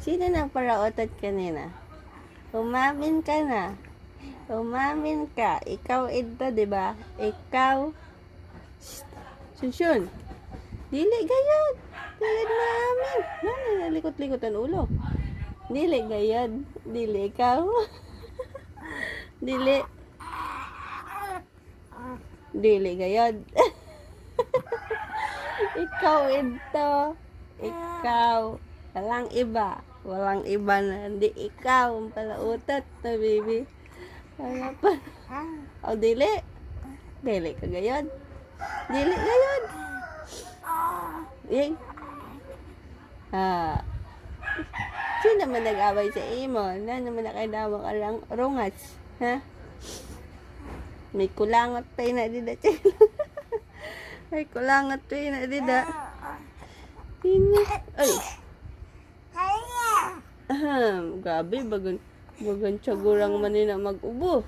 Sino nagparautot kanina? Umamin ka na. Umamin ka. Ikaw ito, di ba? Ikaw. Shh. Dili gayod. Dili maamin. Nani nalikot-likot ang ulo. Dili gayod. Dili ikaw. Dili. Dili gayod. Ikaw ito. Ikaw. Walang iba. Walang iba na. Hindi ikaw ang palautot na baby. Wala pa. O dili. Dili ka gayod. Dili gayod. Yay. Sino naman nag-away sa imo? Na naman nakaidawa ka lang rungas? Ha? May kulangot pa na dida. May kulangot pa na dida. Ay. Gabi bagan tiyagurang manina mag-ubo.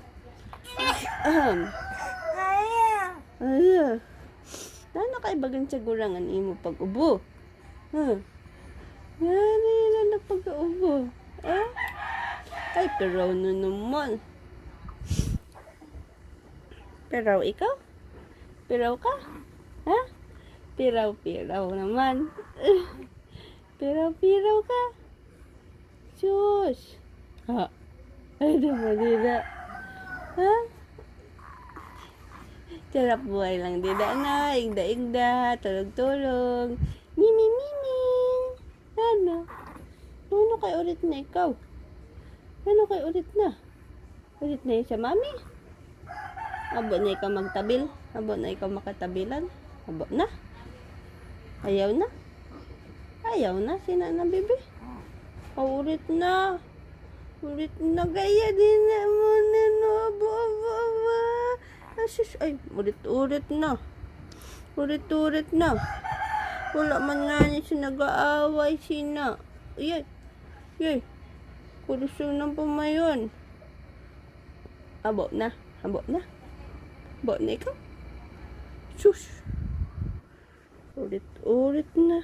Nano kay bagan tiyagurang ang imo pag-ubo? Yan na pag-ubo. Ay, pero no naman. Pero ikaw? Pero ka? Ha? Piraw-piraw naman. Piraw-piraw ka. Sus. Ay, naman. Ha? Sarap buhay lang dida na. Igda-igda. Tulog-tulog. Mimi. Ano? Ano kay ulit na ikaw? Ano kay ulit na? Ulit na sa mami? Abo na ikaw magtabil? Abo na ikaw makatabilan? Abo na? Ayaw na? Ayaw na? Sina na bebe? Ulit na. Ulit na. Gaya din na mo na no. Abo. Asus. Ay, ulit na. Ulit na. Wala man nga niya siya nag-aaway sina. Yay. Kulusong ng pumayon. Abo na. Abo na ikaw. Sus. Ulit na.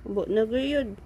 Abo na gayod.